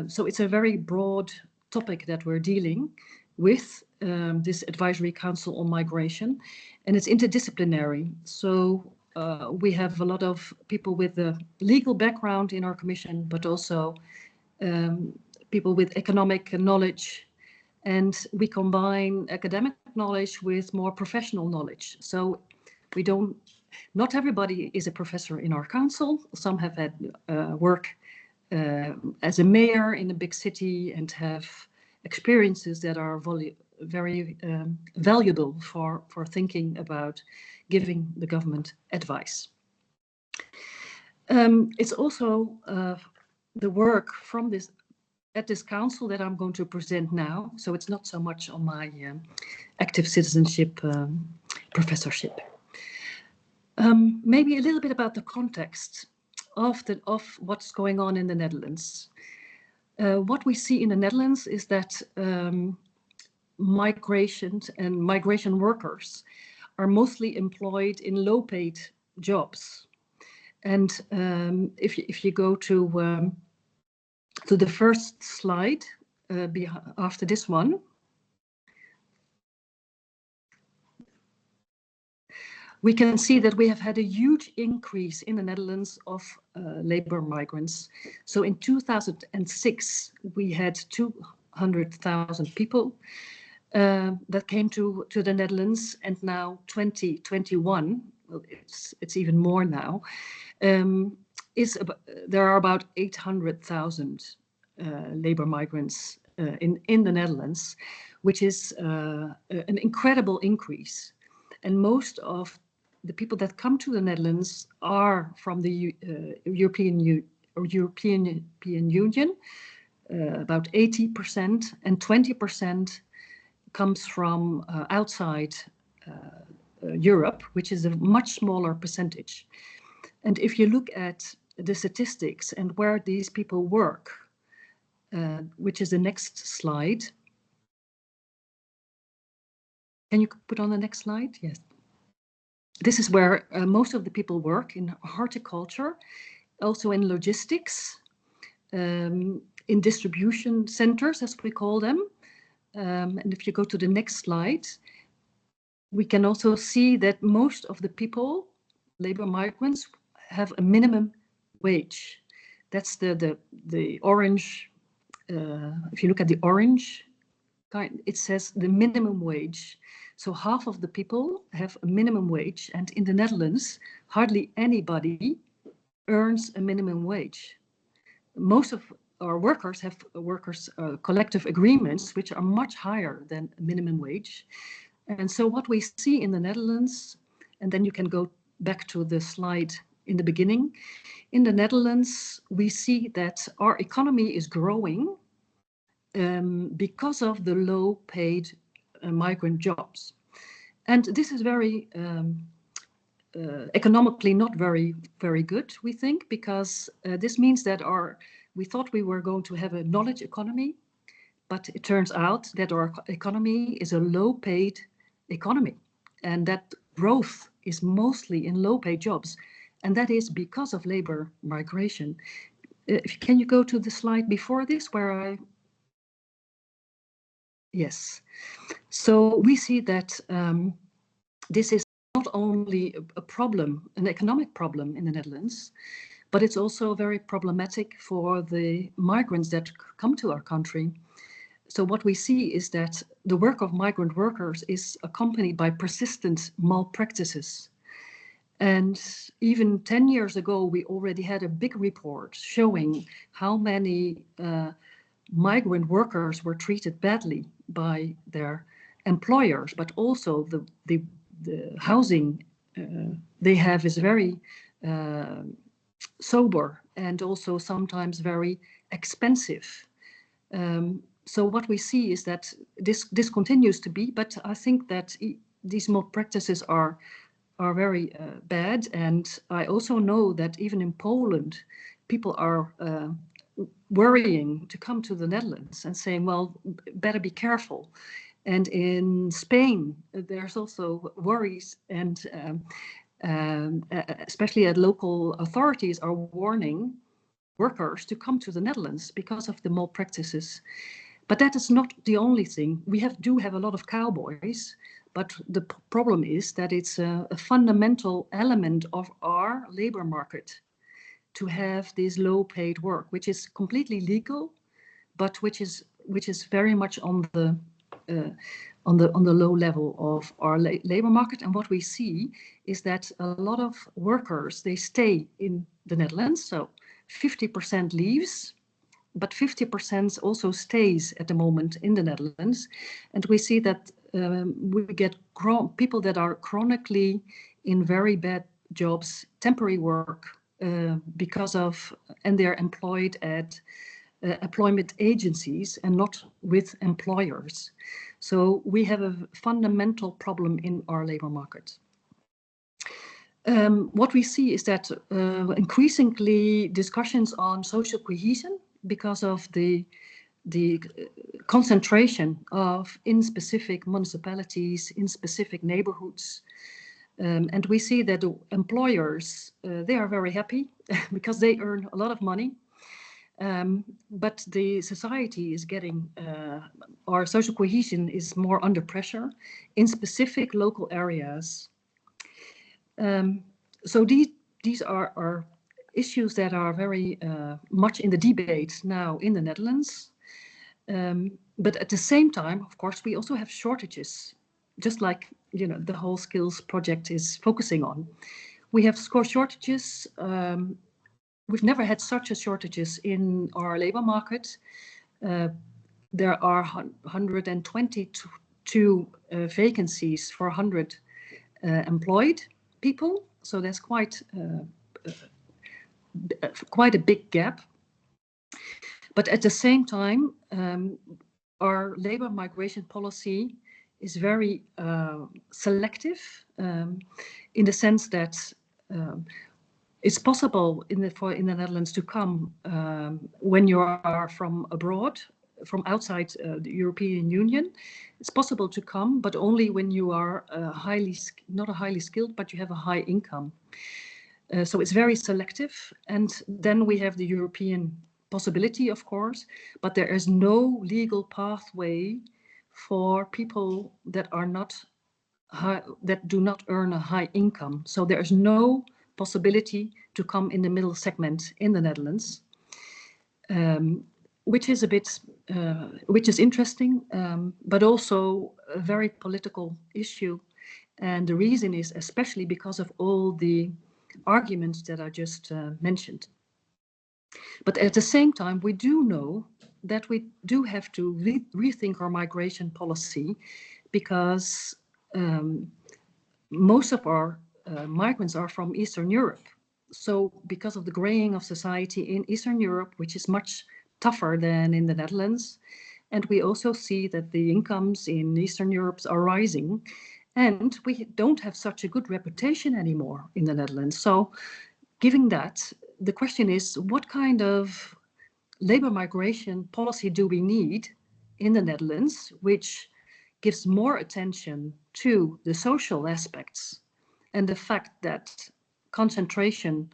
So it's a very broad topic that we're dealing with, this Advisory Council on Migration, and it's interdisciplinary. So we have a lot of people with a legal background in our commission, but also people with economic knowledge, and we combine academic knowledge with more professional knowledge. So we don't, not everybody is a professor in our council. Some have had work as a mayor in a big city and have experiences that are very valuable for thinking about giving the government advice. It's also the work from this at this council that I'm going to present now. So it's not so much on my active citizenship professorship. Maybe a little bit about the context of what's going on in the Netherlands. What we see in the Netherlands is that migration workers are mostly employed in low-paid jobs. And if you go to the first slide after this one, we can see that we have had a huge increase in the Netherlands of labor migrants. So in 2006, we had 200,000 people that came to the Netherlands, and now 2021, well, it's even more now, there are about 800,000 labor migrants in the Netherlands, which is an incredible increase. And most of the people that come to the Netherlands are from the European Union, about 80%, and 20% comes from outside Europe, which is a much smaller percentage. And if you look at the statistics and where these people work, which is the next slide. Can you put on the next slide? Yes. This is where most of the people work, in horticulture, also in logistics, in distribution centers, as we call them. And if you go to the next slide, we can also see that most of the people, labor migrants, have a minimum wage. That's the orange. If you look at the orange, it says the minimum wage. So half of the people have a minimum wage, and in the Netherlands, hardly anybody earns a minimum wage. Most of our workers have collective agreements, which are much higher than a minimum wage. And so what we see in the Netherlands, and then you can go back to the slide in the beginning, in the Netherlands, we see that our economy is growing because of the low-paid migrant jobs. And this is very economically not very good, we think, because this means that we thought we were going to have a knowledge economy, but it turns out that our economy is a low-paid economy, and that growth is mostly in low-paid jobs, and that is because of labor migration. Can you go to the slide before this, where Yes. So we see that this is not only a problem, an economic problem in the Netherlands, but it's also very problematic for the migrants that come to our country. So what we see is that the work of migrant workers is accompanied by persistent malpractices. And even 10 years ago, we already had a big report showing how many migrant workers were treated badly by their employers, but also the housing they have is very sober and also sometimes very expensive. So what we see is that this continues to be, but I think that these malpractices are very bad. And I also know that even in Poland, people are worrying to come to the Netherlands and saying, well, better be careful. And in Spain, there's also worries, and especially at local authorities are warning workers to come to the Netherlands because of the malpractices. But that is not the only thing. We do have a lot of cowboys, but the problem is that it's a fundamental element of our labor market to have this low-paid work, which is completely legal, but which is very much on the low level of our labor market. And what we see is that a lot of workers, they stay in the Netherlands, so 50% leaves, but 50% also stays at the moment in the Netherlands. And we see that we get people that are chronically in very bad jobs, temporary work, and they're employed at employment agencies and not with employers. So we have a fundamental problem in our labor market. What we see is that increasingly discussions on social cohesion, because of the concentration in specific municipalities, in specific neighborhoods. And we see that the employers, they are very happy because they earn a lot of money. But the society is getting, our social cohesion is more under pressure in specific local areas. So these are issues that are very much in the debate now in the Netherlands. But at the same time, of course, we also have shortages, just like the whole skills project is focusing on. We have shortages. We've never had such a shortages in our labor market. There are 122 vacancies for 100 employed people. So there's quite a big gap. But at the same time, our labor migration policy is very selective in the sense that it's possible in the Netherlands to come when you are from abroad, from outside the European Union. It's possible to come, but only when you are not highly skilled, but you have a high income. So it's very selective. And then we have the European possibility, of course, but there is no legal pathway for people that do not earn a high income. So there is no possibility to come in the middle segment in the Netherlands, which is which is interesting, but also a very political issue. And the reason is especially because of all the arguments that I just mentioned. But at the same time, we do know that we do have to rethink our migration policy, because most of our migrants are from Eastern Europe. So because of the graying of society in Eastern Europe, which is much tougher than in the Netherlands, and we also see that the incomes in Eastern Europe are rising, and we don't have such a good reputation anymore in the Netherlands. So given that, the question is, what kind of labor migration policy do we need in the Netherlands, which gives more attention to the social aspects and the fact that concentration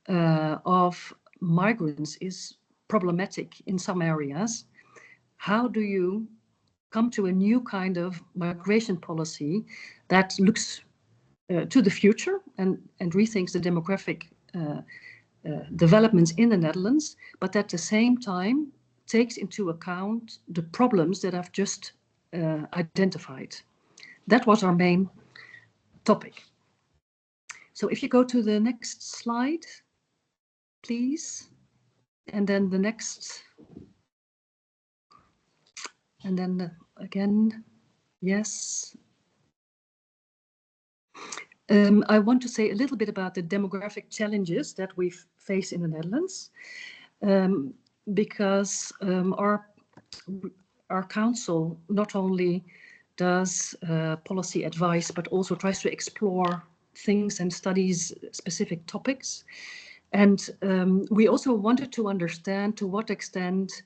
of migrants is problematic in some areas? How do you come to a new kind of migration policy that looks to the future and rethinks the demographic developments in the Netherlands, but at the same time takes into account the problems that I've just identified? That was our main topic. So if you go to the next slide, please, and then the next, and then again, yes. I want to say a little bit about the demographic challenges that we face in the Netherlands, because our council not only does policy advice, but also tries to explore things and studies specific topics. And we also wanted to understand to what extent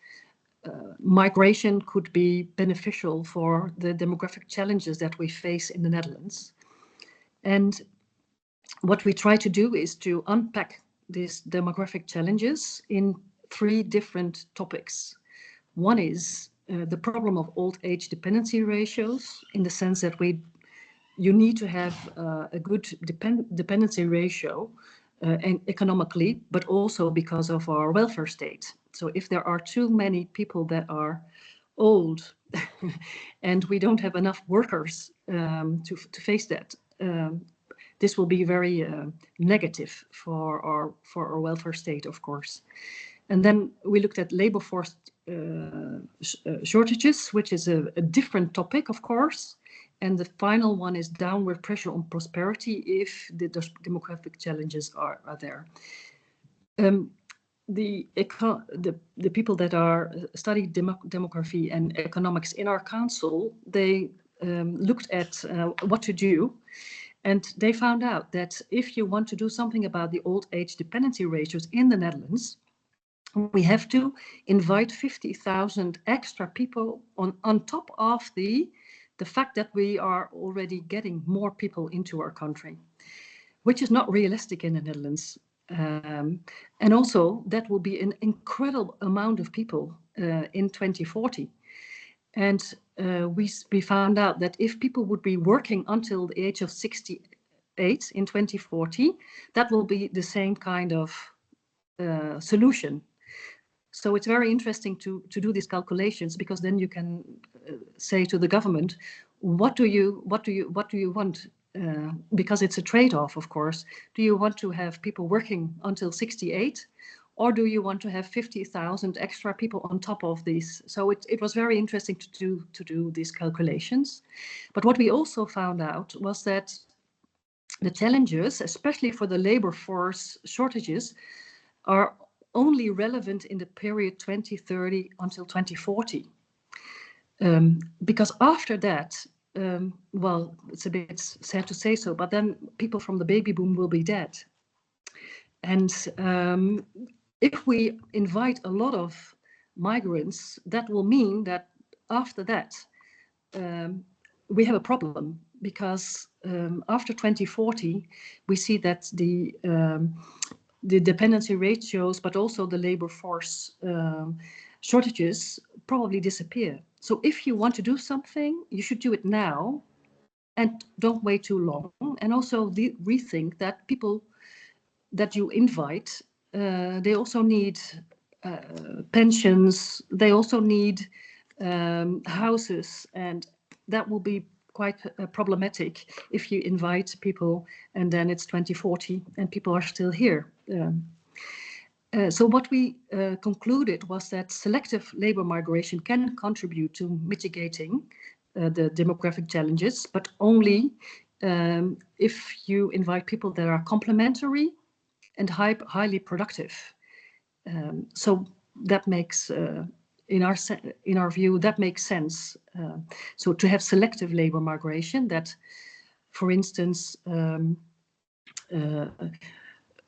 migration could be beneficial for the demographic challenges that we face in the Netherlands. And what we try to do is to unpack these demographic challenges in 3 different topics. One is the problem of old age dependency ratios, in the sense that you need to have a good dependency ratio and economically, but also because of our welfare state. So if there are too many people that are old and we don't have enough workers to face that, this will be very negative for our welfare state, of course. And then we looked at labor force shortages, which is a different topic, of course. And the final one is downward pressure on prosperity if the demographic challenges are there. The people that are studied demography and economics in our council, they looked at what to do. And they found out that if you want to do something about the old age dependency ratios in the Netherlands, we have to invite 50,000 extra people on top of the fact that we are already getting more people into our country, which is not realistic in the Netherlands. And also that will be an incredible amount of people in 2040. And we found out that if people would be working until the age of 68 in 2040, that will be the same kind of solution. So it's very interesting to do these calculations, because then you can say to the government, what do you want? Because it's a trade-off, of course. Do you want to have people working until 68, or do you want to have 50,000 extra people on top of these? So it was very interesting to do these calculations. But what we also found out was that the challenges, especially for the labor force shortages, are only relevant in the period 2030 until 2040. Because after that, well, it's a bit sad to say so, but then people from the baby boom will be dead. And if we invite a lot of migrants, that will mean that after that, we have a problem, because after 2040, we see that the dependency ratios, but also the labor force shortages probably disappear. So if you want to do something, you should do it now and don't wait too long. And also rethink that people that you invite, they also need pensions, they also need houses, and that will be quite problematic if you invite people and then it's 2040 and people are still here. So what we concluded was that selective labor migration can contribute to mitigating the demographic challenges, but only if you invite people that are complementary and highly productive. So that makes, in our view, that makes sense. So to have selective labor migration that, for instance,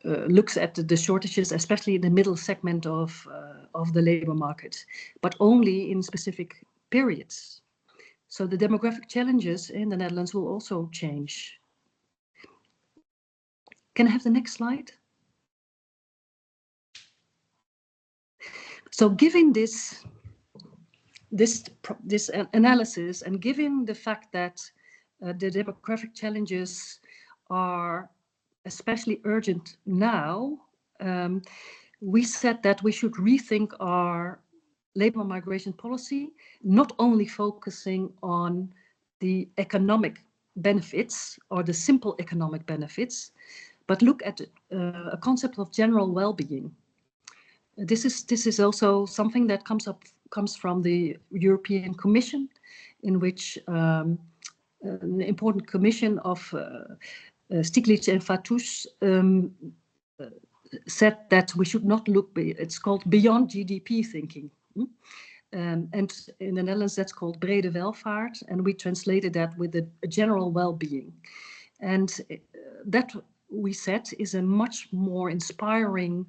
looks at the shortages, especially in the middle segment of the labor market, but only in specific periods. So the demographic challenges in the Netherlands will also change. Can I have the next slide? So given this analysis, and given the fact that the demographic challenges are especially urgent now, we said that we should rethink our labor migration policy, not only focusing on the economic benefits or the simple economic benefits, but look at a concept of general well-being. This is also something that comes from the European Commission, in which an important commission of Stiglitz and Fatouche said that we should not look, it's called beyond GDP thinking. And in the Netherlands, that's called brede welvaart, and we translated that with a general well-being. And that, we said, is a much more inspiring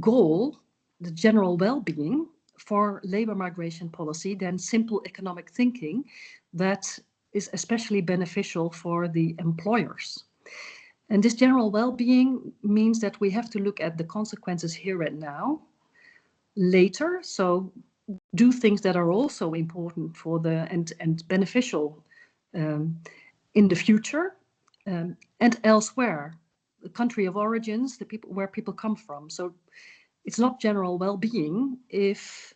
goal, the general well-being, for labor migration policy than simple economic thinking that is especially beneficial for the employers. And this general well-being means that we have to look at the consequences here and now, later, so do things that are also important for the and beneficial in the future, and elsewhere, the country of origins, the people where people come from. So it's not general well-being if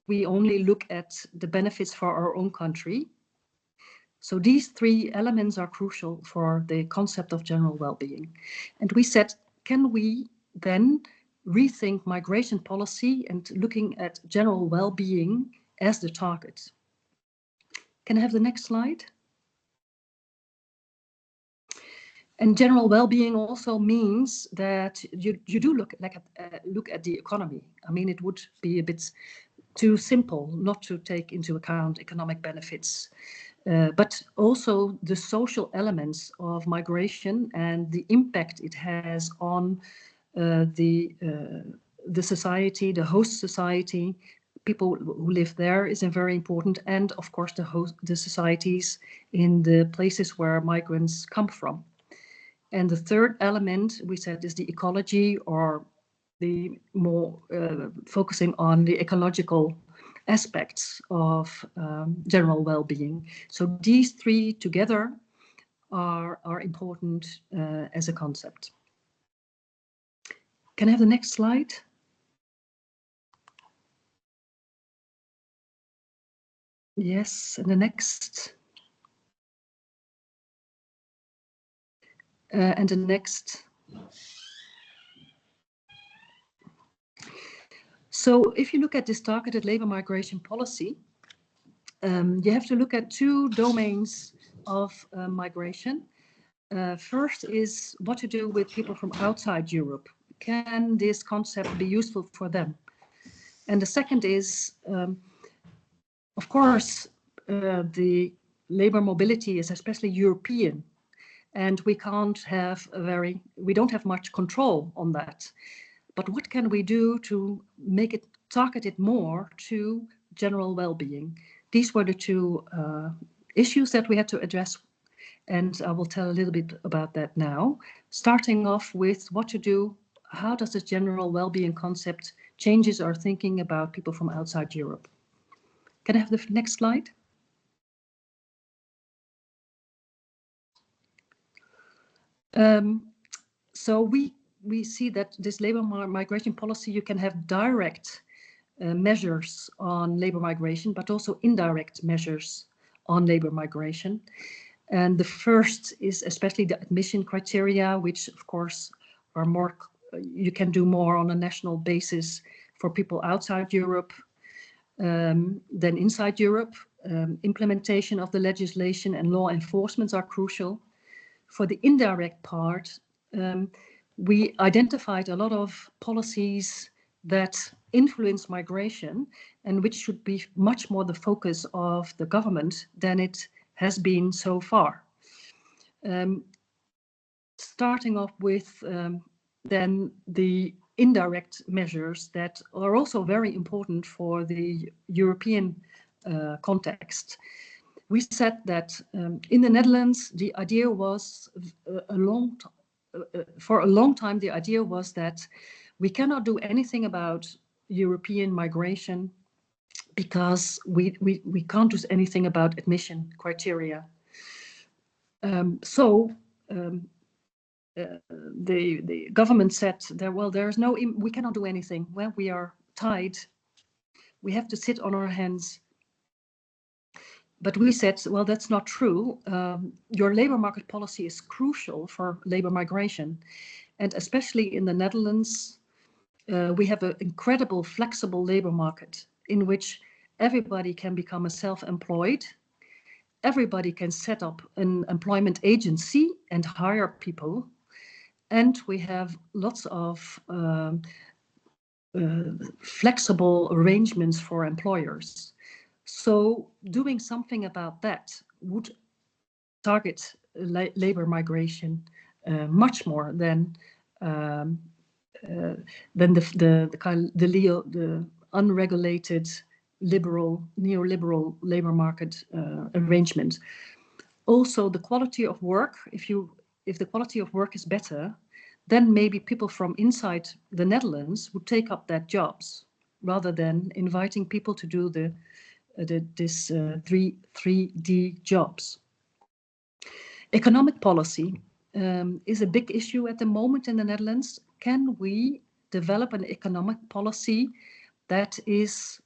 we only look at the benefits for our own country. So these three elements are crucial for the concept of general well-being. And we said, can we then rethink migration policy and looking at general well-being as the target? Can I have the next slide? And general well-being also means that you do look at the economy. I mean, it would be a bit too simple not to take into account economic benefits, but also the social elements of migration and the impact it has on the society, the host society, people who live there is very important, and of course the societies in the places where migrants come from. And the third element we said is the ecology, or the more focusing on the ecological aspects of general well-being. So these three together are important as a concept. Can I have the next slide? Yes, and the next. And the next. So if you look at this targeted labor migration policy, you have to look at two domains of migration. First is what to do with people from outside Europe. Can this concept be useful for them? And the second is, of course, the labor mobility is especially European, and we don't have much control on that. But what can we do to make it targeted more to general well-being? These were the two issues that we had to address, and I will tell a little bit about that now. Starting off with what to do, how does this general well-being concept changes our thinking about people from outside Europe? Can I have the next slide? So we see that this labor migration policy, you can have direct measures on labor migration, but also indirect measures on labor migration. And the first is especially the admission criteria, which of course are more, you can do more on a national basis for people outside Europe than inside Europe. Implementation of the legislation and law enforcement are crucial. For the indirect part, we identified a lot of policies that influence migration and which should be much more the focus of the government than it has been so far. Starting off with then the indirect measures that are also very important for the European context. We said that in the Netherlands, the idea was for a long time, the idea was that we cannot do anything about European migration because we can't do anything about admission criteria. The government said that, well, we cannot do anything. Well, we are tied. We have to sit on our hands. But we said, well, that's not true. Your labor market policy is crucial for labor migration. And especially in the Netherlands, we have an incredible flexible labor market in which everybody can become a self-employed. Everybody can set up an employment agency and hire people. And we have lots of flexible arrangements for employers. So doing something about that would target labor migration much more than the unregulated neoliberal labor market arrangement. Also, the quality of work. If you if the quality of work is better, then maybe people from inside the Netherlands would take up that jobs rather than inviting people to do this 3D jobs. Economic policy is a big issue at the moment in the Netherlands. Can we develop an economic policy that is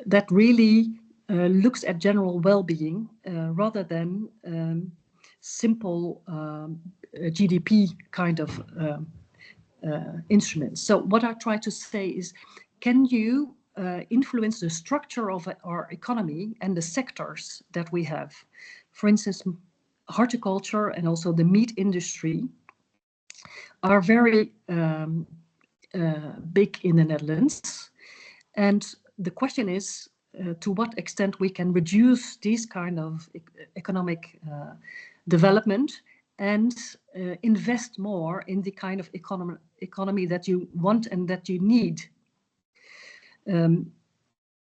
that really looks at general well-being rather than simple GDP kind of instruments? So what I try to say is, can you influence the structure of our economy and the sectors that we have? For instance, horticulture and also the meat industry are very big in the Netherlands. And the question is to what extent we can reduce these kind of economic development and invest more in the kind of economy that you want and that you need.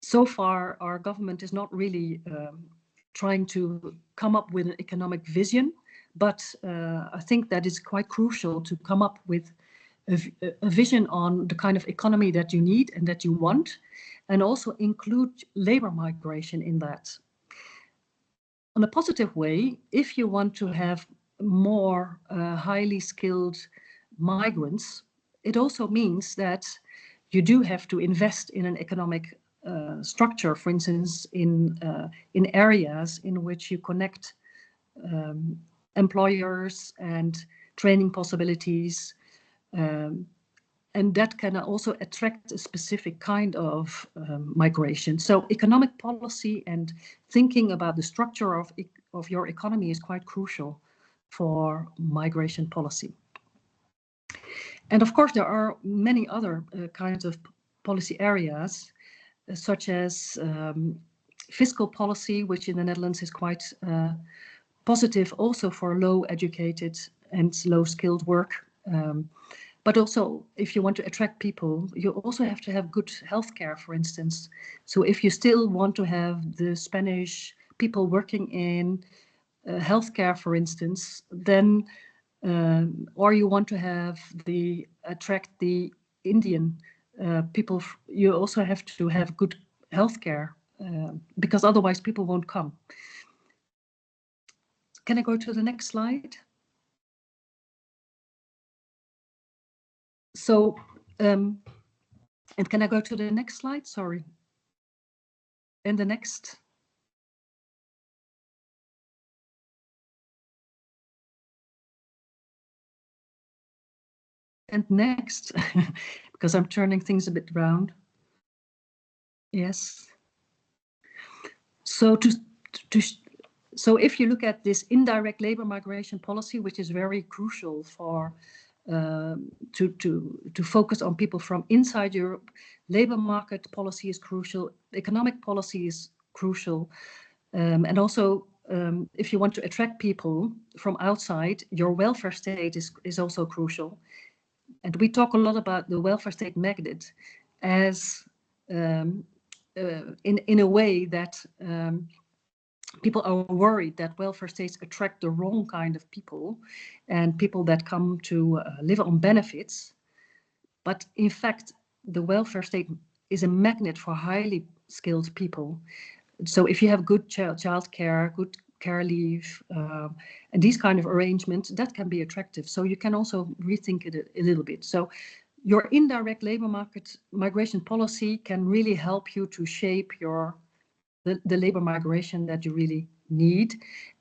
So far, our government is not really trying to come up with an economic vision, but I think that is quite crucial to come up with a vision on the kind of economy that you need and that you want, and also include labor migration in that. On a positive way, if you want to have more highly skilled migrants, it also means that you do have to invest in an economic structure, for instance, in areas in which you connect employers and training possibilities, and that can also attract a specific kind of migration. So economic policy and thinking about the structure of your economy is quite crucial for migration policy. And of course, there are many other kinds of policy areas, such as fiscal policy, which in the Netherlands is quite positive also for low educated and low skilled work. But also, if you want to attract people, you also have to have good healthcare, for instance. So if you still want to have the Spanish people working in healthcare, for instance, then or you want to attract the Indian people, you also have to have good healthcare because otherwise people won't come. Can I go to the next slide? So, and can I go to the next slide? Sorry. And the next. And next, because I'm turning things a bit round. Yes. So so if you look at this indirect labor migration policy, which is very crucial for to focus on people from inside Europe, labor market policy is crucial, economic policy is crucial, and also if you want to attract people from outside, your welfare state is also crucial. And we talk a lot about the welfare state magnet as in a way that people are worried that welfare states attract the wrong kind of people and people that come to live on benefits. But in fact, the welfare state is a magnet for highly skilled people. So if you have good child care, good care leave, and these kind of arrangements, that can be attractive. So you can also rethink it a little bit. So your indirect labor market migration policy can really help you to shape the labor migration that you really need.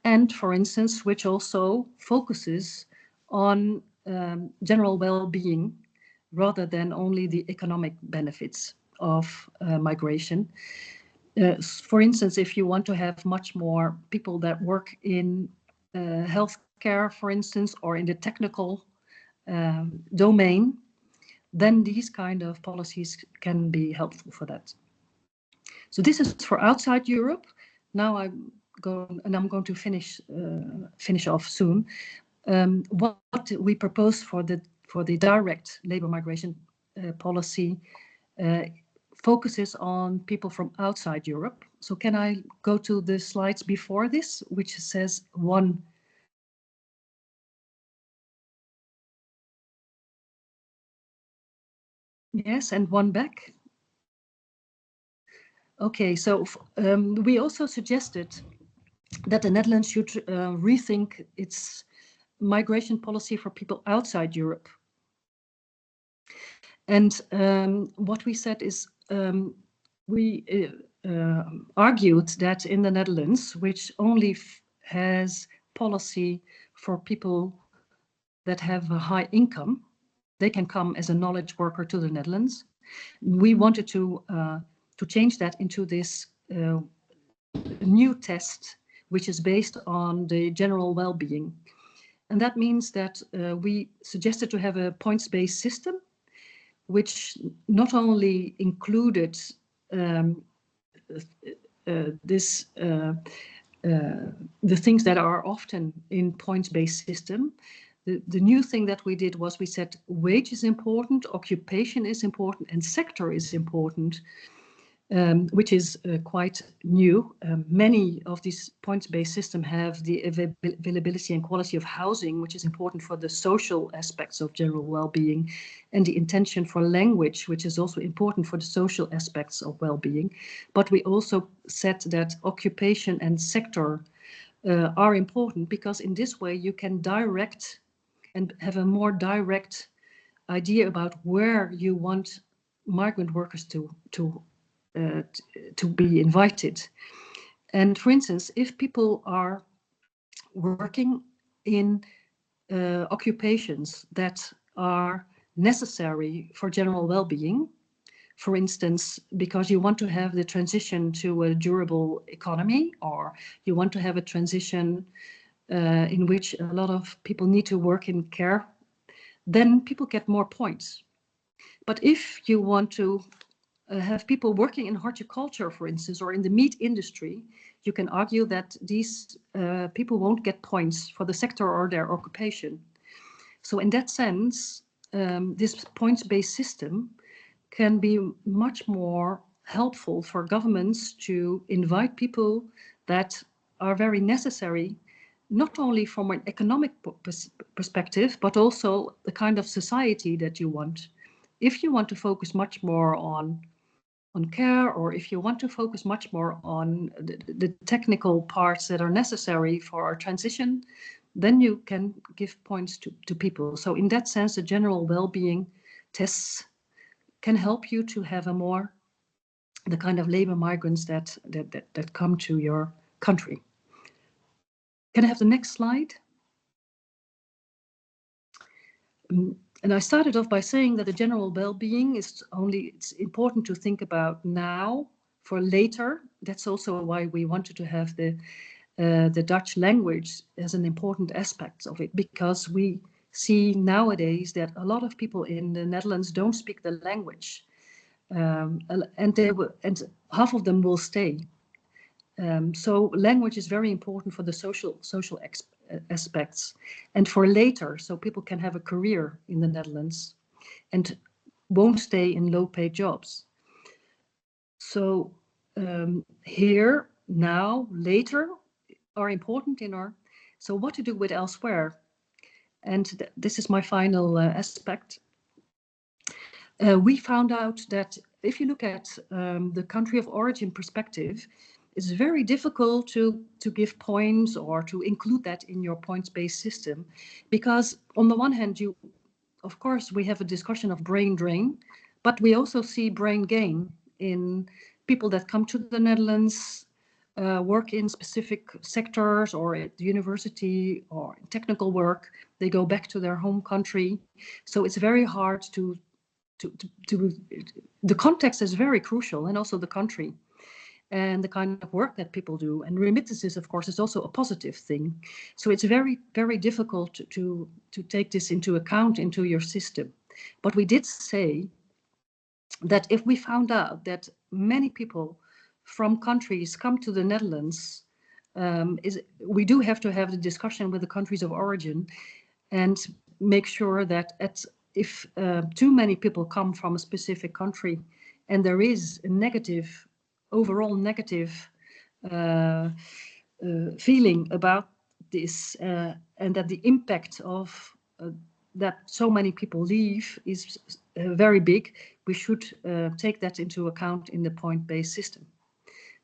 And for instance, which also focuses on general well-being rather than only the economic benefits of migration. For instance, if you want to have much more people that work in healthcare, for instance, or in the technical domain, then these kind of policies can be helpful for that. So this is for outside Europe. Now I'm going to finish off soon. What we propose for the direct labor migration policy focuses on people from outside Europe. So can I go to the slides before this, which says one? Yes, and one back. Okay, so we also suggested that the Netherlands should rethink its migration policy for people outside Europe. And what we said is we argued that in the Netherlands, which only has policy for people that have a high income, they can come as a knowledge worker to the Netherlands. We wanted to change that into this new test, which is based on the general well-being. And that means that we suggested to have a points-based system, which not only included the things that are often in points-based system. The new thing that we did was we said wage is important, occupation is important, and sector is important, which is quite new. Many of these points-based systems have the availability and quality of housing, which is important for the social aspects of general well-being, and the intention for language, which is also important for the social aspects of well-being. But we also said that occupation and sector are important, because in this way you can direct and have a more direct idea about where you want migrant workers to be invited. And for instance, if people are working in occupations that are necessary for general well-being, for instance, because you want to have the transition to a durable economy, or you want to have a transition in which a lot of people need to work in care, then people get more points. But if you want to have people working in horticulture, for instance, or in the meat industry, you can argue that these people won't get points for the sector or their occupation. So in that sense, this points-based system can be much more helpful for governments to invite people that are very necessary, not only from an economic perspective, but also the kind of society that you want. If you want to focus much more on care, or if you want to focus much more on the technical parts that are necessary for our transition, then you can give points to people. So in that sense, the general well-being tests can help you to have the kind of labor migrants that come to your country. Can I have the next slide? And I started off by saying that the general well-being is it's important to think about now for later. That's also why we wanted to have the Dutch language as an important aspect of it, because we see nowadays that a lot of people in the Netherlands don't speak the language, and half of them will stay. So language is very important for the social aspects and for later, so people can have a career in the Netherlands and won't stay in low-paid jobs. So here, now, later are important in our. So what to do with elsewhere? And this is my final aspect. We found out that if you look at the country of origin perspective, it's very difficult to give points or to include that in your points-based system, because on the one hand, of course, we have a discussion of brain drain, but we also see brain gain in people that come to the Netherlands, work in specific sectors or at the university or in technical work. They go back to their home country. So it's very hard the context is very crucial, and also the country and the kind of work that people do. And remittances, of course, is also a positive thing. So it's very, very difficult to take this into account into your system. But we did say that if we found out that many people from countries come to the Netherlands, we do have to have the discussion with the countries of origin and make sure that if too many people come from a specific country and there is a negative, overall negative feeling about this, and that the impact of that so many people leave is very big, we should take that into account in the point-based system.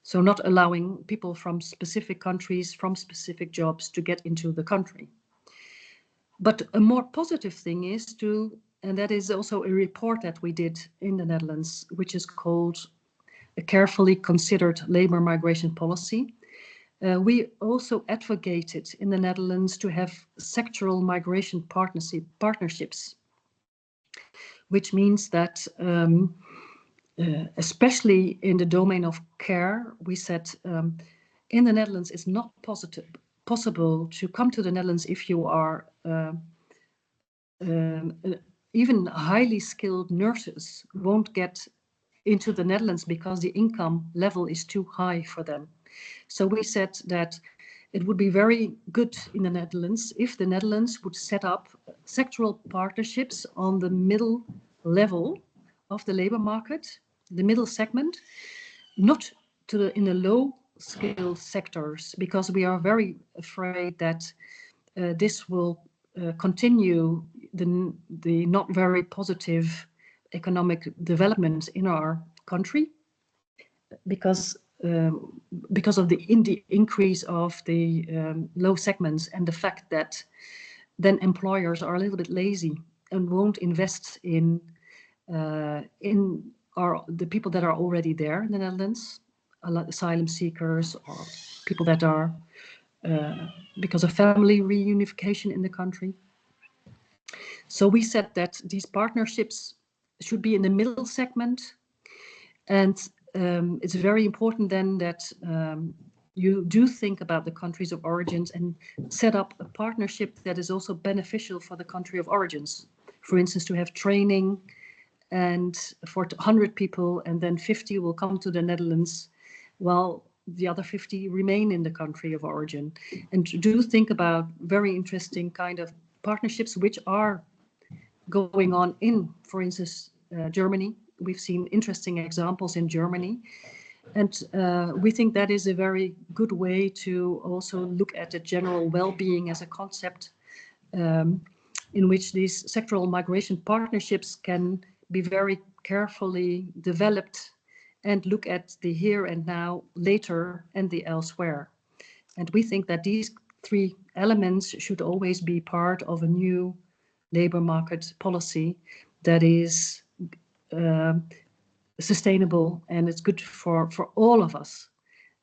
So not allowing people from specific countries, from specific jobs to get into the country. But a more positive thing is to, and that is also a report that we did in the Netherlands, which is called a carefully considered labor migration policy. We also advocated in the Netherlands to have sectoral migration partnerships, which means that especially in the domain of care, we said in the Netherlands it's not possible to come to the Netherlands if you are even highly skilled nurses won't get into the Netherlands because the income level is too high for them. So we said that it would be very good in the Netherlands if the Netherlands would set up sectoral partnerships on the middle level of the labor market, the middle segment, not in the low skill sectors, because we are very afraid that this will continue the not very positive economic development in our country, because of the increase of the low segments and the fact that then employers are a little bit lazy and won't invest in the people that are already there in the Netherlands, asylum seekers or people that are because of family reunification in the country. So we said that these partnerships should be in the middle segment, and it's very important then that you do think about the countries of origins and set up a partnership that is also beneficial for the country of origins. For instance, to have training and for 100 people, and then 50 will come to the Netherlands while the other 50 remain in the country of origin. And do think about very interesting kind of partnerships which are going on in, for instance, Germany. We've seen interesting examples in Germany. And we think that is a very good way to also look at the general well-being as a concept in which these sectoral migration partnerships can be very carefully developed and look at the here and now, later, and the elsewhere. And we think that these three elements should always be part of a new labor market policy that is sustainable, and it's good for all of us,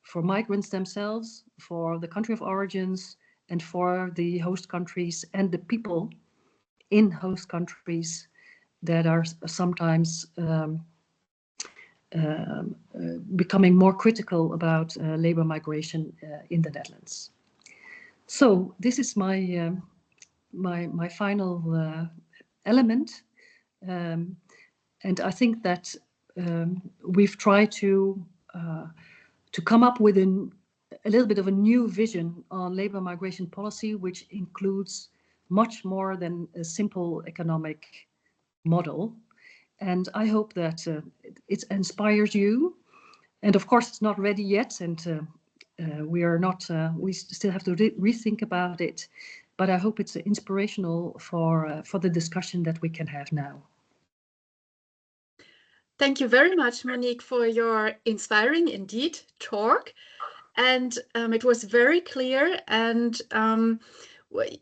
for migrants themselves, for the country of origins, and for the host countries and the people in host countries that are sometimes becoming more critical about labor migration in the Netherlands. So this is my my final element, and I think that we've tried to come up with a little bit of a new vision on labor migration policy, which includes much more than a simple economic model. And I hope that it inspires you. And of course, it's not ready yet, and we are not. We still have to rethink about it. But I hope it's inspirational for the discussion that we can have now. Thank you very much, Monique, for your inspiring, indeed, talk. And it was very clear, and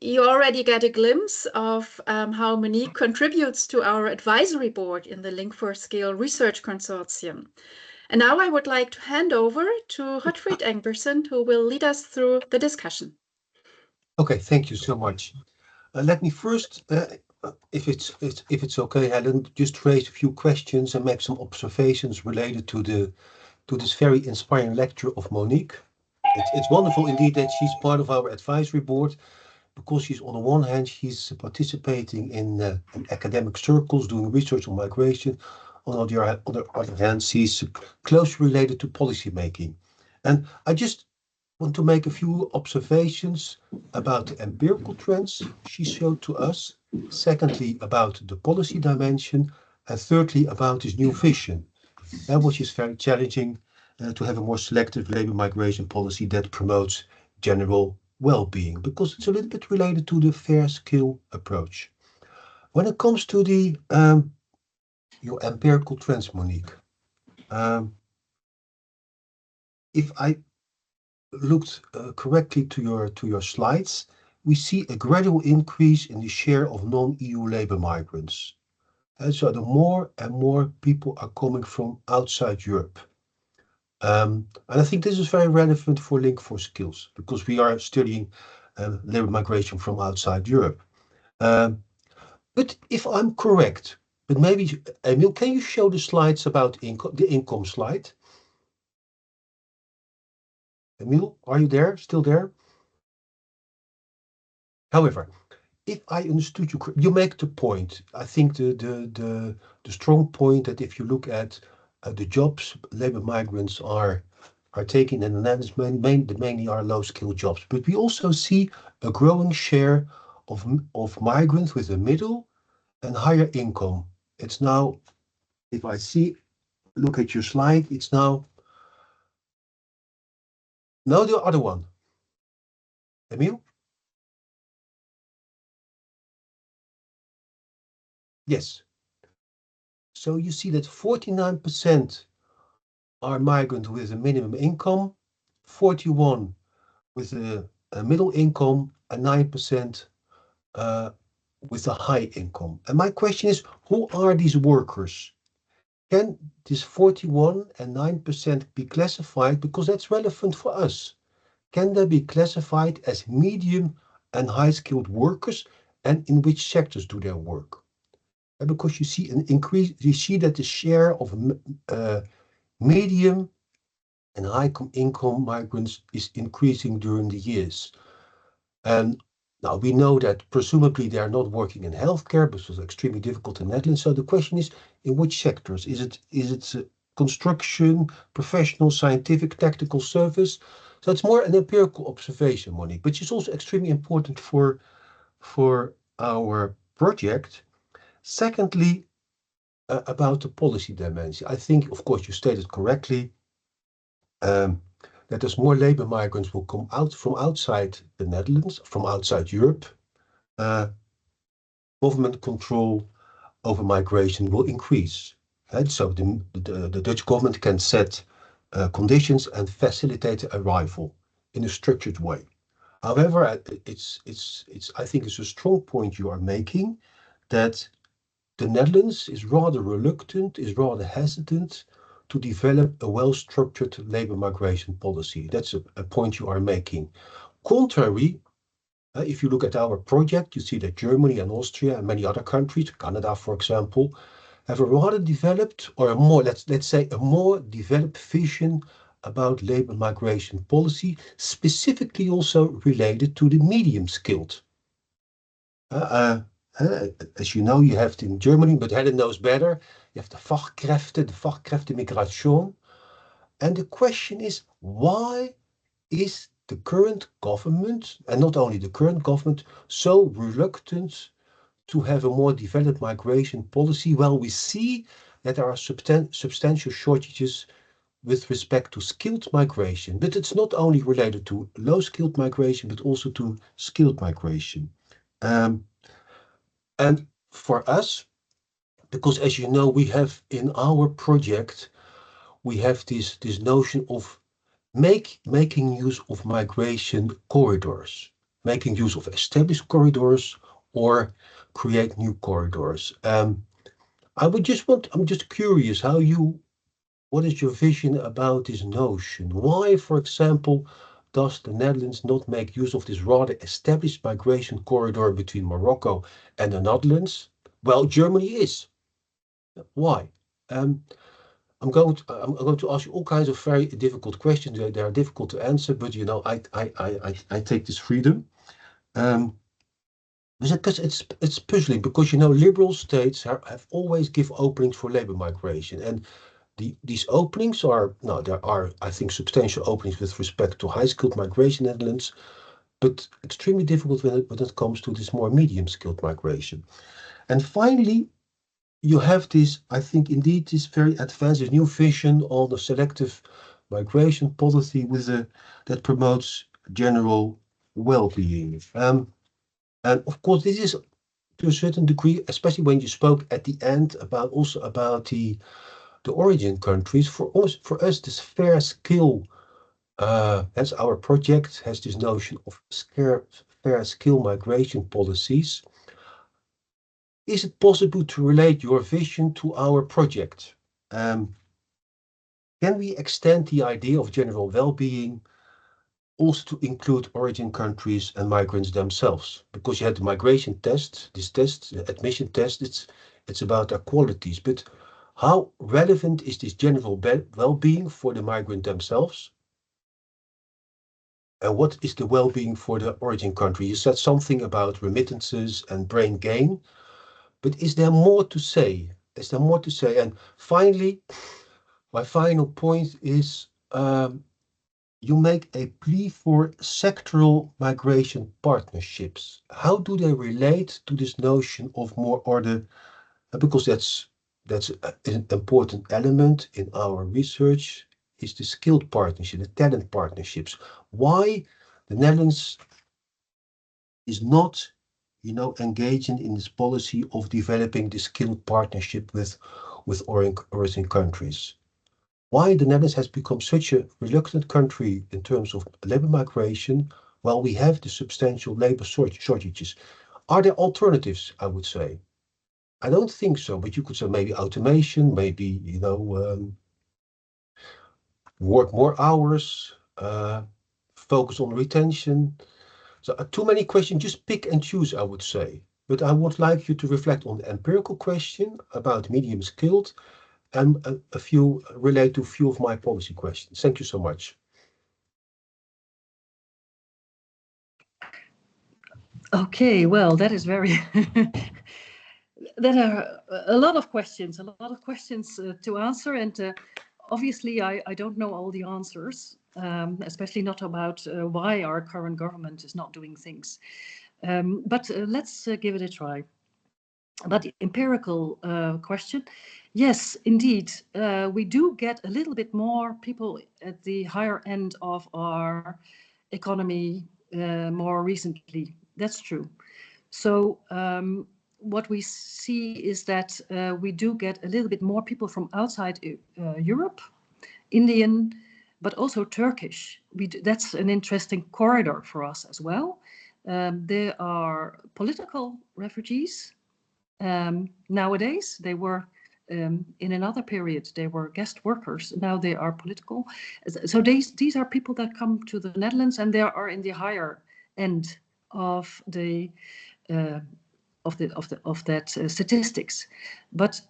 you already get a glimpse of how Monique contributes to our advisory board in the Link4Skills Research Consortium. And now I would like to hand over to Godfried Engbersen, who will lead us through the discussion. Okay, thank you so much. Let me first, if it's okay, Helen, just raise a few questions and make some observations related to this very inspiring lecture of Monique. It's wonderful indeed that she's part of our advisory board, because she's, on the one hand, she's participating in academic circles, doing research on migration. On the other hand, she's closely related to policy making. And I just want to make a few observations about the empirical trends she showed to us. Secondly, about the policy dimension. And thirdly, about this new vision which is very challenging to have a more selective labor migration policy that promotes general well-being, because it's a little bit related to the fair skill approach. When it comes to the your empirical trends, Monique, if I looked correctly to your slides, we see a gradual increase in the share of non-EU labor migrants. And so the more and more people are coming from outside Europe. And I think this is very relevant for Link4Skills, because we are studying labor migration from outside Europe. But if I'm correct, but maybe, Emil, can you show the slides about income, the income slide? Emil, are you there? Still there? However, if I understood you, you make the point. I think the strong point that if you look at the jobs labor migrants are taking in the Netherlands, mainly are low-skilled jobs. But we also see a growing share of migrants with a middle and higher income. It's now, if I look at your slide, it's now the other one. Emil? Yes. So you see that 49% are migrants with a minimum income, 41% with a middle income, and 9% with a high income. And my question is, who are these workers? Can this 41 and 9% be classified, because that's relevant for us? Can they be classified as medium and high-skilled workers, and in which sectors do they work? Because you see an increase, you see that the share of medium and high-income migrants is increasing during the years. And now we know that presumably they are not working in healthcare, because it's extremely difficult in the Netherlands. So the question is, in which sectors? Is it construction, professional, scientific, technical service? So it's more an empirical observation, Monique, which is also extremely important for our project. Secondly, about the policy dimension, I think, of course, you stated correctly that as more labor migrants will come out from outside the Netherlands, from outside Europe, government control over migration will increase. And so the Dutch government can set conditions and facilitate arrival in a structured way. However, I think it's a strong point you are making, that the Netherlands is rather reluctant, is rather hesitant to develop a well-structured labor migration policy. That's a point you are making. Contrary, if you look at our project, you see that Germany and Austria and many other countries, Canada, for example, have a rather developed, or a more, let's say, a more developed vision about labor migration policy, specifically also related to the medium-skilled. As you know, you have it in Germany, but Helen knows better. You have the Fachkräftemigration. And the question is, why is the current government, and not only the current government, so reluctant to have a more developed migration policy? Well, we see that there are substantial shortages with respect to skilled migration, but it's not only related to low-skilled migration, but also to skilled migration. And for us, because as you know, we have in our project, we have this notion of making use of migration corridors, making use of established corridors or create new corridors. I'm just curious what is your vision about this notion? Why, for example, does the Netherlands not make use of this rather established migration corridor between Morocco and the Netherlands? Well, Germany is. Why? I'm going to ask you all kinds of very difficult questions. They are difficult to answer, but you know, I take this freedom. Because it's puzzling, because you know, liberal states have always give openings for labor migration, and these openings are, no, there are, I think, substantial openings with respect to high-skilled migration in the Netherlands, but extremely difficult when it comes to this more medium-skilled migration. And finally, you have this, I think, indeed, this very advanced, this new vision on the selective migration policy that promotes general well-being. And of course, this is to a certain degree, especially when you spoke at the end about the origin countries. For us, this fair skill, as our project has this notion of fair skill migration policies. Is it possible to relate your vision to our project? Can we extend the idea of general well-being also to include origin countries and migrants themselves? Because you had the migration test, this test, the admission test, it's about their qualities. But how relevant is this general well-being for the migrant themselves? And what is the well-being for the origin country? You said something about remittances and brain gain, but is there more to say? Is there more to say? And finally, my final point is you make a plea for sectoral migration partnerships. How do they relate to this notion of more order? Because that's an important element in our research, is the skilled partnership, the talent partnerships. Why the Netherlands is not, engaging in this policy of developing the skilled partnership with origin countries? Why the Netherlands has become such a reluctant country in terms of labor migration, while we have the substantial labor shortages? Are there alternatives, I would say? I don't think so, but you could say maybe automation, maybe, work more hours, focus on retention. So too many questions, just pick and choose, I would say. But I would like you to reflect on the empirical question about medium skilled and a few relate to a few of my policy questions. Thank you so much. Okay, well, that is very... There are a lot of questions to answer, and obviously I don't know all the answers, especially not about why our current government is not doing things. But let's give it a try. But the empirical question, yes, indeed, we do get a little bit more people at the higher end of our economy more recently. That's true. So what we see is that we do get a little bit more people from outside Europe, Indian, but also Turkish. That's an interesting corridor for us as well. There are political refugees. Nowadays, they were in another period, they were guest workers. Now they are political. So these are people that come to the Netherlands, and they are in the higher end of the statistics. But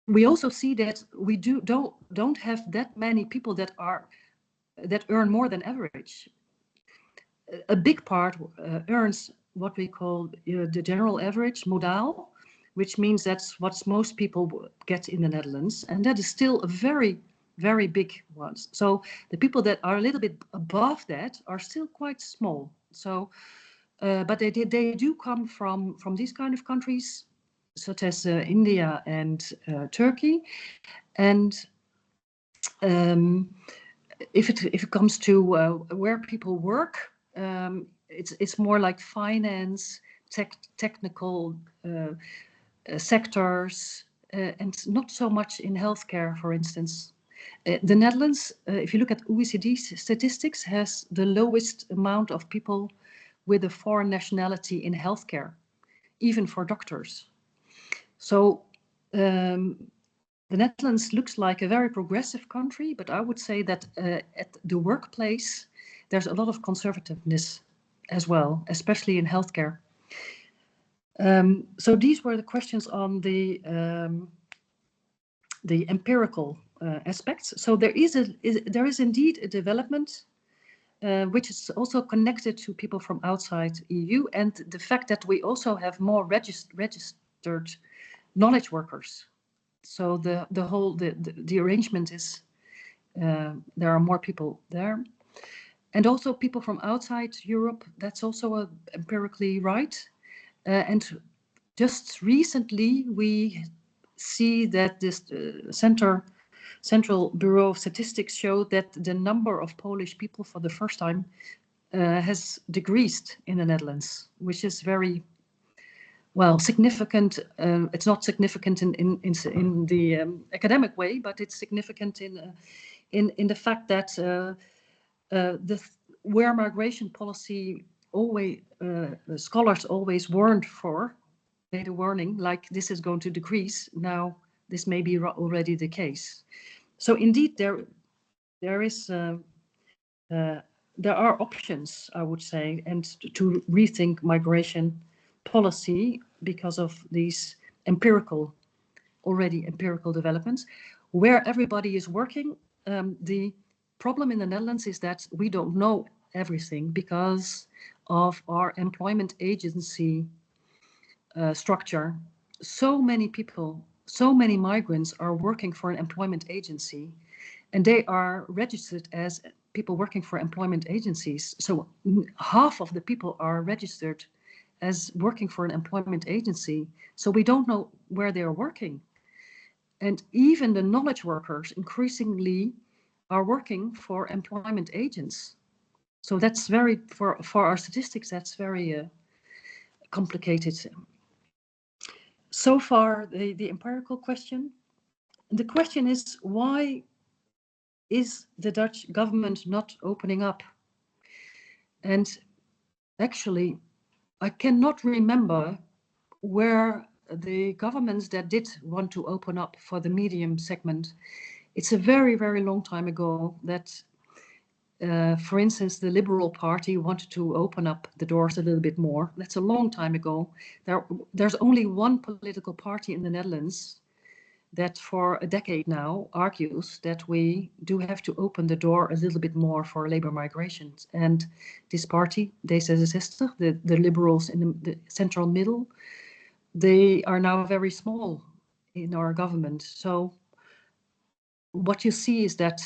we also see that we don't have that many people that earn more than average. A big part earns what we call the general average, modaal, which means that's what most people get in the Netherlands, and that is still a very, very big one. So the people that are a little bit above that are still quite small. So, but they do come from these kind of countries, such as India and Turkey, and if it comes to where people work, it's more like finance, technical sectors, and not so much in healthcare, for instance. The Netherlands, if you look at OECD statistics, has the lowest amount of people with a foreign nationality in healthcare, even for doctors. So the Netherlands looks like a very progressive country, but I would say that at the workplace, there's a lot of conservativeness as well, especially in healthcare. So these were the questions on the empirical aspects. So there is indeed a development which is also connected to people from outside EU, and the fact that we also have more registered knowledge workers. So the arrangement is there are more people there, and also people from outside Europe. That's also empirically right. And just recently we see that this Central Bureau of Statistics showed that the number of Polish people for the first time has decreased in the Netherlands, which is very, well, significant. It's not significant in the academic way, but it's significant in the fact that where migration policy always scholars always warned for, made a warning like this is going to decrease. Now this may be already the case. So indeed there are options, I would say, and to rethink migration policy because of these already empirical developments. Where everybody is working, the problem in the Netherlands is that we don't know everything because of our employment agency structure. So many people, so many migrants are working for an employment agency, and they are registered as people working for employment agencies. So half of the people are registered as working for an employment agency. So we don't know where they are working. And even the knowledge workers increasingly are working for employment agents. So that's very, for our statistics, that's very complicated. So far, the empirical question. The question is, why is the Dutch government not opening up? And actually, I cannot remember where the governments that did want to open up for the medium segment. It's a very, very long time ago that, for instance, the Liberal Party wanted to open up the doors a little bit more. That's a long time ago. There's only one political party in the Netherlands that for a decade now argues that we do have to open the door a little bit more for labor migrations. And this party, D66, the liberals in the central middle, they are now very small in our government. So what you see is that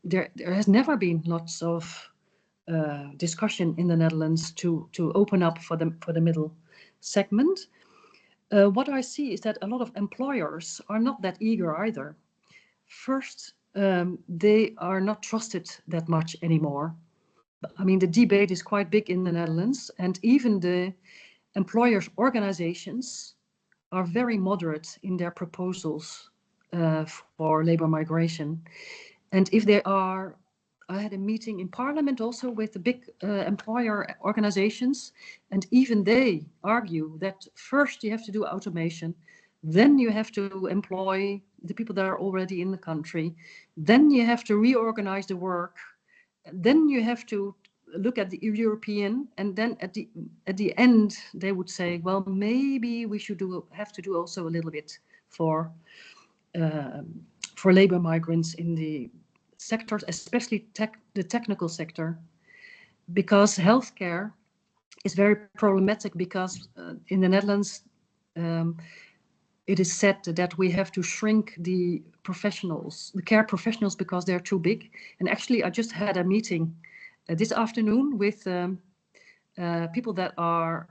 there has never been lots of discussion in the Netherlands to open up for the middle segment. What I see is that a lot of employers are not that eager either. First, they are not trusted that much anymore. I mean, the debate is quite big in the Netherlands, and even the employers' organizations are very moderate in their proposals for labor migration. And if they are, I had a meeting in Parliament also with the big employer organizations, and even they argue that first you have to do automation, then you have to employ the people that are already in the country, then you have to reorganize the work, then you have to look at the European, and then at the end they would say, well, maybe we should have to do also a little bit for labor migrants in the sectors, especially the technical sector, because healthcare is very problematic because in the Netherlands it is said that we have to shrink the professionals, the care professionals, because they're too big. And actually I just had a meeting this afternoon with people that are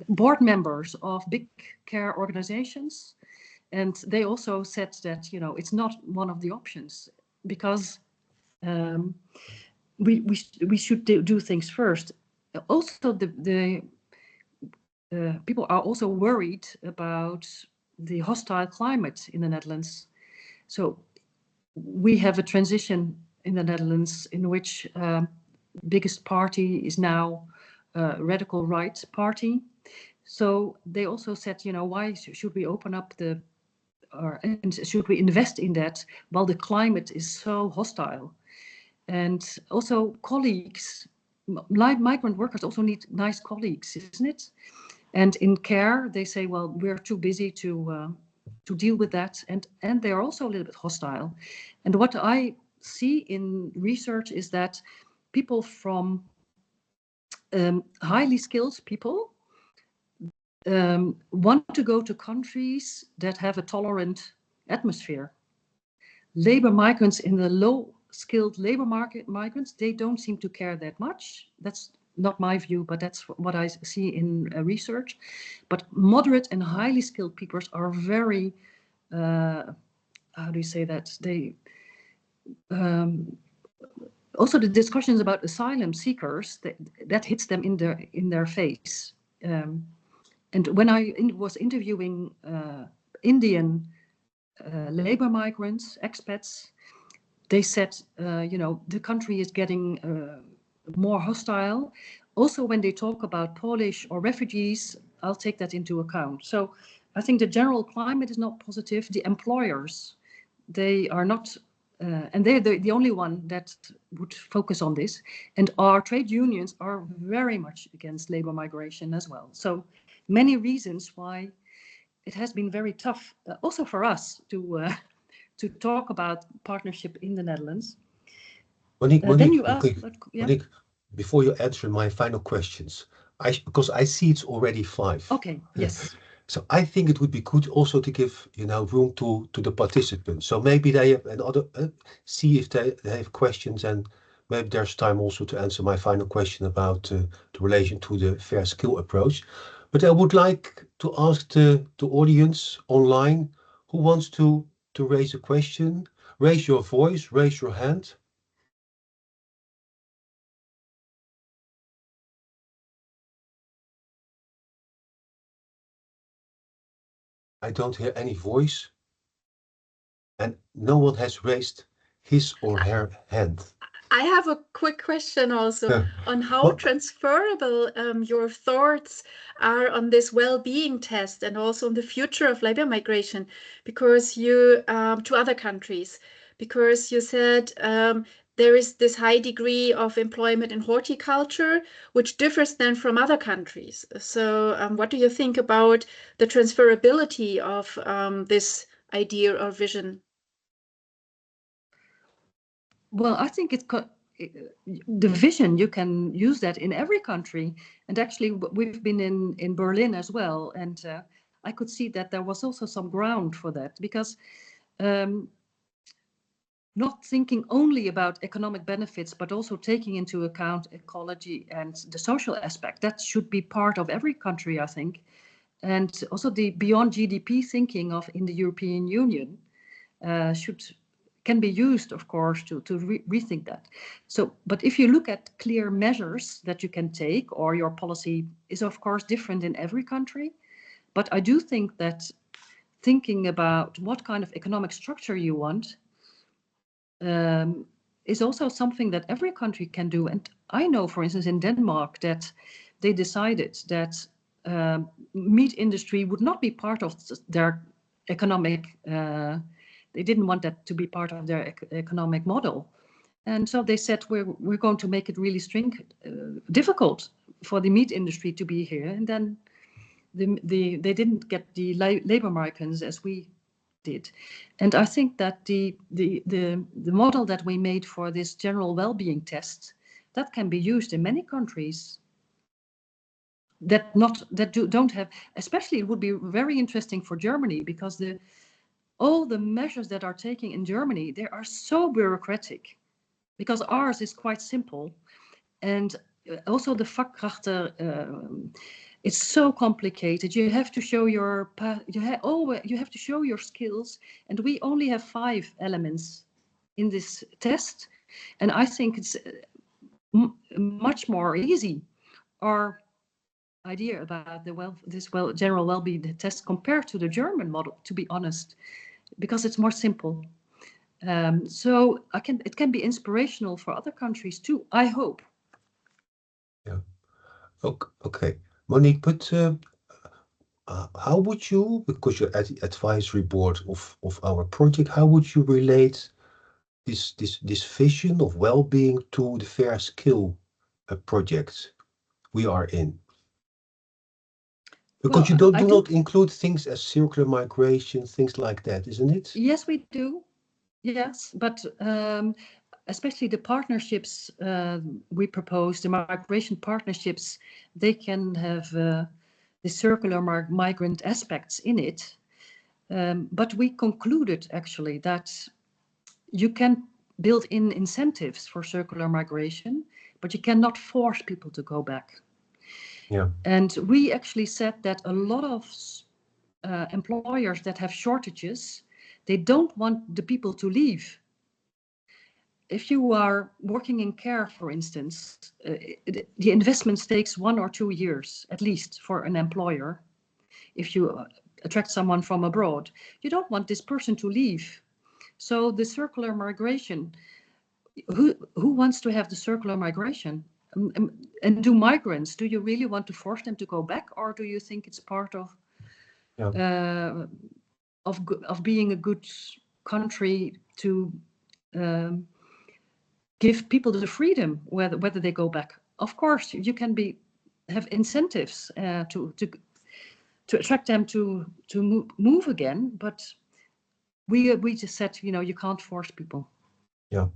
board members of big care organizations, and they also said that, you know, it's not one of the options, because we should do things first. Also, the people are also worried about the hostile climate in the Netherlands. So we have a transition in the Netherlands in which biggest party is now radical right party. So they also said, you know, why should we open up and should we invest in that while the climate is so hostile? And also colleagues, migrant workers also need nice colleagues, isn't it? And in care, they say, well, we're too busy to deal with that. And they're also a little bit hostile. And what I see in research is that people from highly skilled people want to go to countries that have a tolerant atmosphere. Labor migrants in the low-skilled labor market migrants, they don't seem to care that much. That's not my view, but that's what I see in research. But moderate and highly skilled people are very how do you say that? They also the discussions about asylum seekers that hits them in their face. And when I was interviewing Indian labor migrants, expats, they said, the country is getting more hostile. Also, when they talk about Polish or refugees, I'll take that into account. So I think the general climate is not positive. The employers, they are not, and they're the only one that would focus on this. And our trade unions are very much against labor migration as well. So many reasons why it has been very tough, also for us to talk about partnership in the Netherlands. Monique, then you ask, Monique, before you answer my final questions, because I see it's already 5. Okay, yes. So I think it would be good also to give room to the participants. So maybe they have see if they have questions, and maybe there's time also to answer my final question about the relation to the fair skill approach. But I would like to ask the audience online who wants to raise a question. Raise your voice, raise your hand. I don't hear any voice, and no one has raised his or her hand. I have a quick question also on how transferable your thoughts are on this well-being test and also on the future of labor migration, because you to other countries, because you said there is this high degree of employment in horticulture, which differs then from other countries. So what do you think about the transferability of this idea or vision? Well, I think the vision, you can use that in every country. And actually, we've been in Berlin as well. And I could see that there was also some ground for that, because not thinking only about economic benefits, but also taking into account ecology and the social aspect, that should be part of every country, I think. And also the beyond GDP thinking in the European Union can be used, of course, to rethink that. So, but if you look at clear measures that you can take, or your policy is, of course, different in every country. But I do think that thinking about what kind of economic structure you want is also something that every country can do. And I know, for instance, in Denmark, that they decided that meat industry would not be part of their economic they didn't want that to be part of their economic model. And so they said, we're going to make it really difficult for the meat industry to be here. And then they didn't get the labor migrants as we did. And I think that the model that we made for this general well-being test, that can be used in many countries that don't have, especially it would be very interesting for Germany, because all the measures that are taken in Germany, they are so bureaucratic, because ours is quite simple. And also the vakkrachten, it's so complicated. You have to show you have to show your skills, and we only have 5 elements in this test. And I think it's much more easy. Our idea about the general well-being test compared to the German model, to be honest, because it's more simple. So it can be inspirational for other countries too, I hope. Yeah. Okay. Monique, but how would you, because you're at the advisory board of our project, how would you relate this vision of well-being to the fair skill project we are in? Because you do not include things as circular migration, things like that, isn't it? Yes, we do. Yes, but especially the partnerships we propose, the migration partnerships, they can have the circular migrant aspects in it. But we concluded actually that you can build in incentives for circular migration, but you cannot force people to go back. Yeah. And we actually said that a lot of employers that have shortages, they don't want the people to leave. If you are working in care, for instance, the investment takes 1 or 2 years, at least, for an employer. If you attract someone from abroad, you don't want this person to leave. So the circular migration, who wants to have the circular migration? And do migrants, do you really want to force them to go back, or do you think it's part of being a good country to give people the freedom whether they go back? Of course, you can have incentives to attract them to move again, but we just said, you can't force people. Yeah.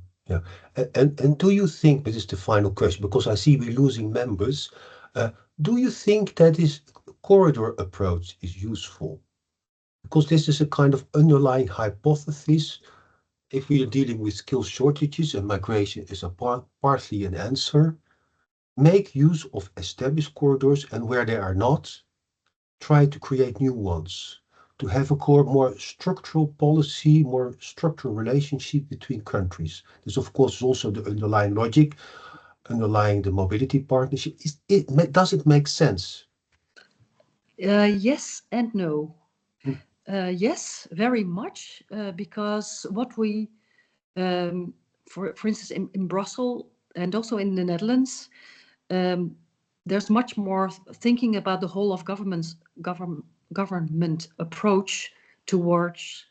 And do you think, this is the final question, because I see we're losing members, do you think that this corridor approach is useful? Because this is a kind of underlying hypothesis. If we are dealing with skill shortages and migration is partly an answer, make use of established corridors, and where they are not, try to create new ones, to have a more structural policy, more structural relationship between countries. This, of course, is also the underlying logic, underlying the mobility partnership. Does it make sense? Yes and no. Yes, very much, because what we, for instance, in Brussels and also in the Netherlands, there's much more thinking about the whole of government approach towards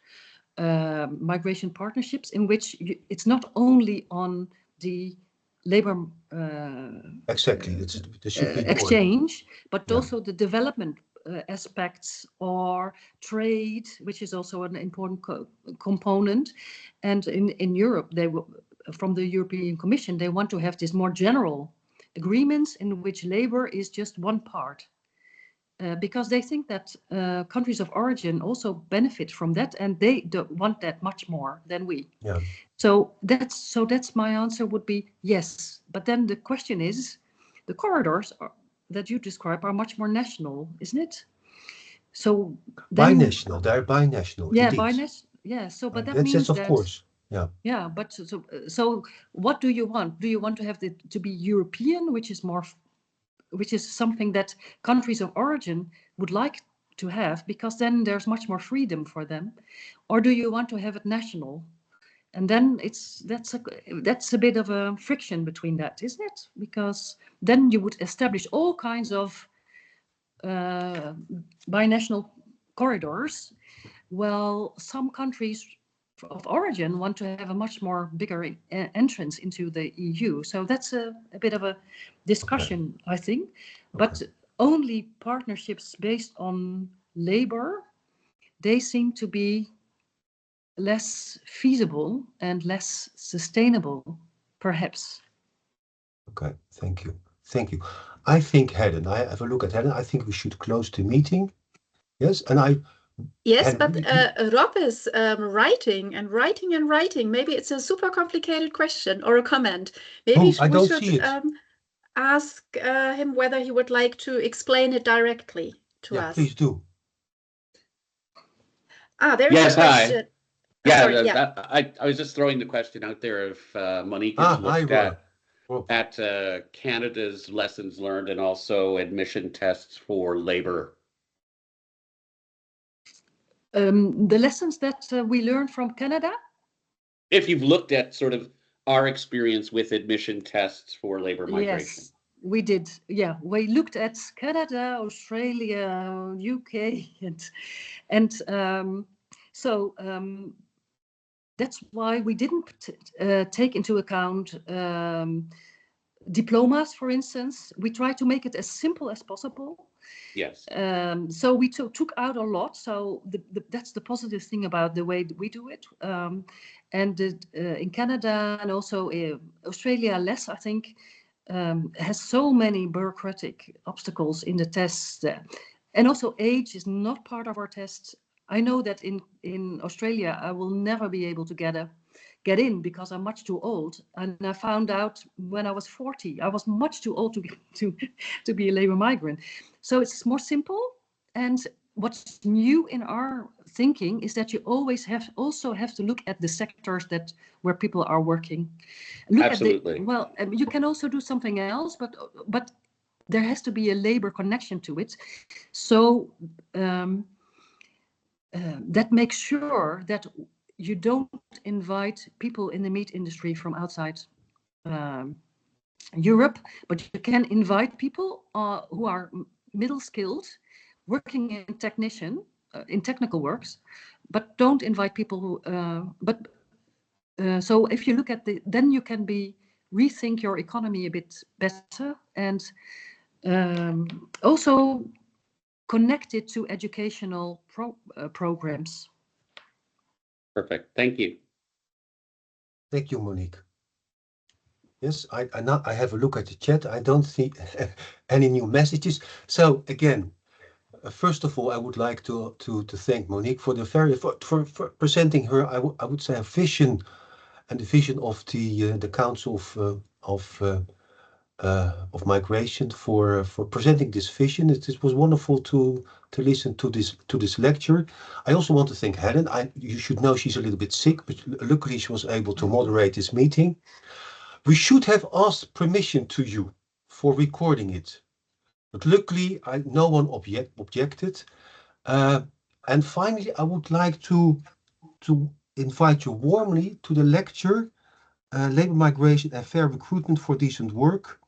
migration partnerships, in which it's not only on the labor exactly exchange, but also the development aspects, or trade, which is also an important component. And in Europe, from the European Commission, they want to have this more general agreements in which labor is just one part, because they think that countries of origin also benefit from that, and they don't want that much more than we. Yeah. So that's my answer would be yes. But then the question is, the corridors that you describe are much more national, isn't it? So then, binational, they're binational. Yeah, indeed. Binational. Yeah. So, but that means of course. Yeah. Yeah, but so what do you want? Do you want to have it to be European, which is something that countries of origin would like to have, because then there's much more freedom for them, or do you want to have it national? And then that's a bit of a friction between that, isn't it? Because then you would establish all kinds of binational corridors. Well, some countries of origin want to have a much more bigger entrance into the EU. So that's a bit of a discussion, I think. But only partnerships based on labor, they seem to be less feasible and less sustainable, perhaps. Okay, thank you. I think, Helen, I have a look at Helen. I think we should close the meeting. Yes, and Yes, but Rob is writing and writing and writing. Maybe it's a super complicated question or a comment. Maybe we should ask him whether he would like to explain it directly to us. Please do. There is a question. I was just throwing the question out there if Monique has looked at Canada's lessons learned and also admission tests for labor. The lessons that we learned from Canada? If you've looked at sort of our experience with admission tests for labor migration. Yes, we did. Yeah, we looked at Canada, Australia, UK, and so that's why we didn't take into account diplomas, for instance. We tried to make it as simple as possible. Yes. So we took out a lot. So that's the positive thing about the way we do it. And in Canada and also Australia, less, I think, has so many bureaucratic obstacles in the tests. And also age is not part of our tests. I know that in Australia, I will never be able to get in because I'm much too old. And I found out when I was 40, I was much too old to be a labor migrant. So it's more simple. And what's new in our thinking is that you always also have to look at the sectors where people are working. Absolutely. You can also do something else, but there has to be a labor connection to it. So that makes sure that you don't invite people in the meat industry from outside Europe, but you can invite people who are middle skilled, working in technical works, but don't invite people who. So if you look at then you can rethink your economy a bit better, and also connect it to educational programs. Perfect. Thank you. Thank you, Monique. Yes, I have a look at the chat. I don't see any new messages. So again, first of all, I would like to thank Monique for for presenting her. I would say a vision, and the vision of the Council of Migration for presenting this vision. It was wonderful to listen to this lecture. I also want to thank Helen. You should know she's a little bit sick, but luckily she was able to moderate this meeting. We should have asked permission to you for recording it, but luckily no one objected. And finally, I would like to invite you warmly to the lecture, Labour Migration and Fair Recruitment for Decent Work,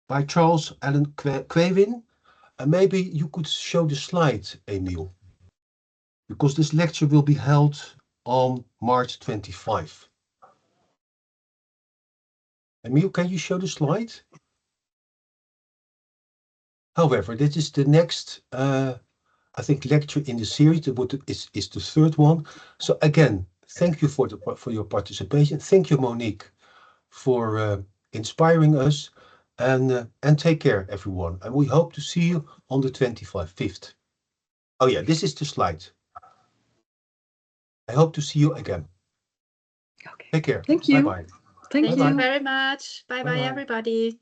by Charles Allen Quewin. Maybe you could show the slide, Emil, because this lecture will be held on March 25. Emil, can you show the slide? However, this is the next, I think, lecture in the series. Is the third one. So again, thank you for your participation. Thank you, Monique, for inspiring us, and take care, everyone. And we hope to see you on the 25th. Oh yeah, this is the slide. I hope to see you again. Okay. Take care. Thank you. Bye-bye. Thank you very much. Bye-bye, everybody.